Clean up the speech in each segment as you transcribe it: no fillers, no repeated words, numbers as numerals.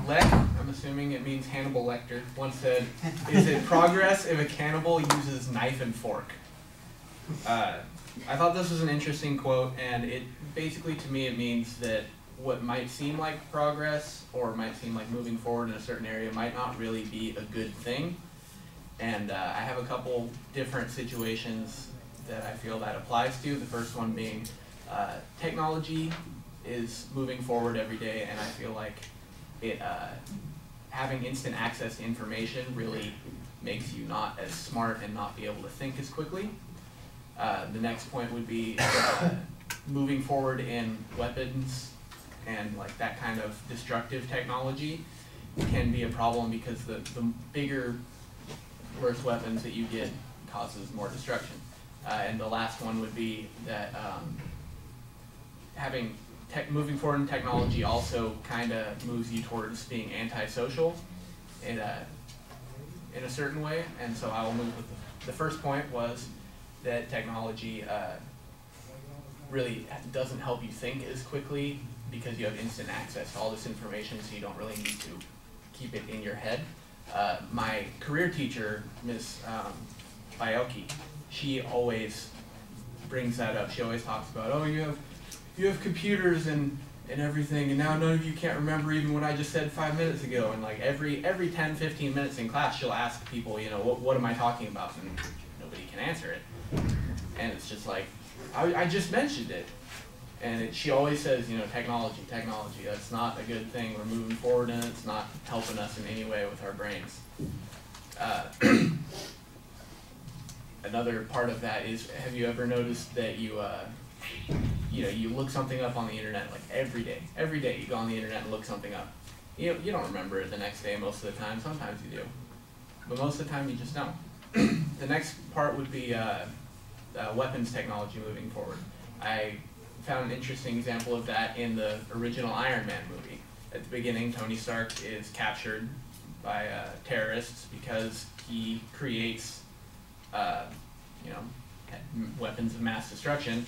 Lek, I'm assuming it means Hannibal Lecter, once said, "Is it progress if a cannibal uses knife and fork?" I thought this was an interesting quote, and it basically, to me, it means that what might seem like progress or might seem like moving forward in a certain area might not really be a good thing. And I have a couple different situations that I feel that applies to. The first one being technology is moving forward every day, and I feel like it having instant access to information really makes you not as smart and not be able to think as quickly. The next point would be moving forward in weapons and like that kind of destructive technology can be a problem because the bigger, worse weapons that you get causes more destruction. And the last one would be that moving forward in technology also kind of moves you towards being antisocial in a certain way. And so I will move with the first point was that technology really doesn't help you think as quickly because you have instant access to all this information, so you don't really need to keep it in your head. My career teacher, Miss Bielke, she always brings that up. She always talks about, oh, you have computers and everything, and now none of you can't remember even what I just said 5 minutes ago. And like every 10, 15 minutes in class, she'll ask people, you know, what am I talking about? And nobody can answer it. And it's just like, I just mentioned it. And she always says, you know, technology, that's not a good thing. We're moving forward and it's not helping us in any way with our brains. Another part of that is, have you ever noticed that you look something up on the internet like every day? Every day you go on the internet and look something up. You don't remember it the next day most of the time. Sometimes you do. But most of the time you just don't. The next part would be weapons technology moving forward. I found an interesting example of that in the original Iron Man movie. At the beginning, Tony Stark is captured by terrorists because he creates weapons of mass destruction,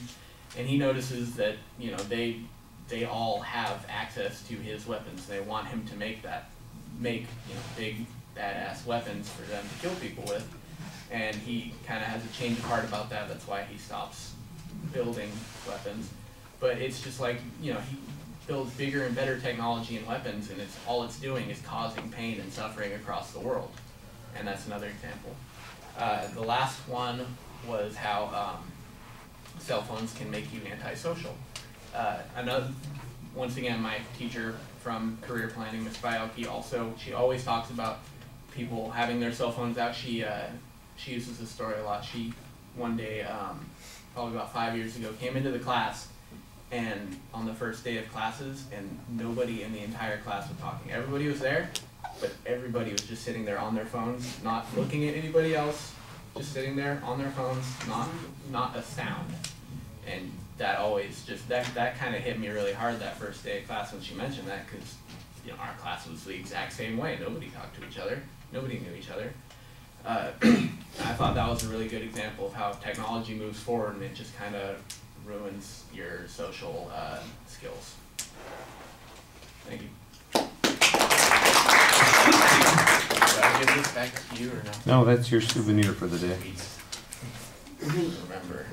and he notices that they all have access to his weapons. They want him to make big badass weapons for them to kill people with, and he kind of has a change of heart about that. That's why he stops building weapons. But it's just like, he builds bigger and better technology and weapons, and all it's doing is causing pain and suffering across the world. And that's another example. The last one was how cell phones can make you antisocial. Once again, my teacher from career planning, Ms. Bielke, she always talks about people having their cell phones out. She uses this story a lot. She, one day, probably about 5 years ago, came into the class, and on the first day of classes, and nobody in the entire class was talking. Everybody was there, but everybody was just sitting there on their phones, not looking at anybody else, just sitting there on their phones, not a sound. And that always that kind of hit me really hard that first day of class when she mentioned that, because our class was the exact same way. Nobody talked to each other. Nobody knew each other. I thought that was a really good example of how technology moves forward and it just kind of ruins your social skills. Thank you. Do I give this back to you or no? No, that's your souvenir for the day. Remember.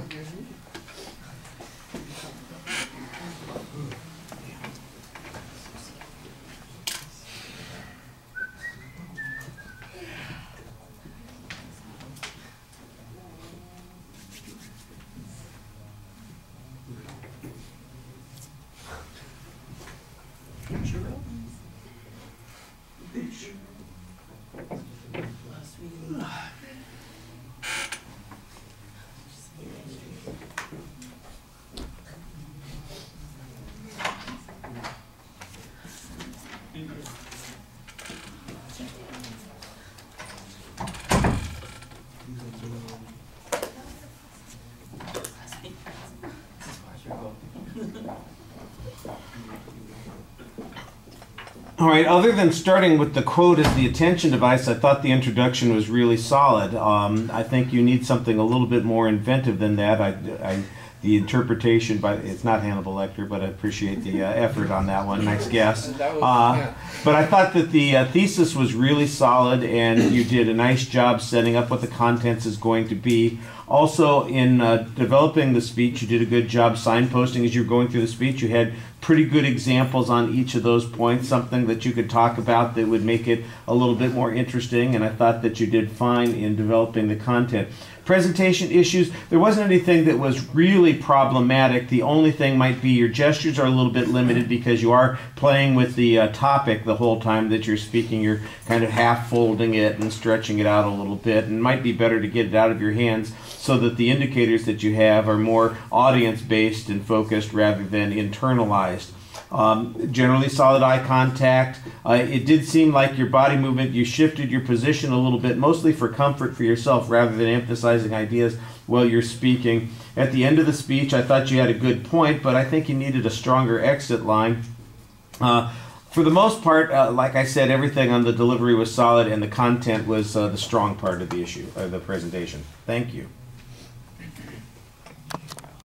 All right, other than starting with the quote as the attention device, I thought the introduction was really solid. I think you need something a little bit more inventive than that. I the interpretation, but it's not Hannibal Lecter, but I appreciate the effort on that one. Nice guess. But I thought that the thesis was really solid, and you did a nice job setting up what the contents is going to be. Also, in developing the speech, you did a good job signposting as you were going through the speech. You had pretty good examples on each of those points, something that you could talk about that would make it a little bit more interesting, and I thought that you did fine in developing the content. Presentation issues, there wasn't anything that was really problematic. The only thing might be your gestures are a little bit limited because you are playing with the topic the whole time that you're speaking. You're kind of half folding it and stretching it out a little bit, and it might be better to get it out of your hands so that the indicators that you have are more audience-based and focused rather than internalized. Generally solid eye contact. It did seem like your body movement, you shifted your position a little bit, mostly for comfort for yourself rather than emphasizing ideas while you're speaking. At the end of the speech, I thought you had a good point, but I think you needed a stronger exit line. For the most part, like I said, everything on the delivery was solid and the content was the strong part of the issue, the presentation. Thank you.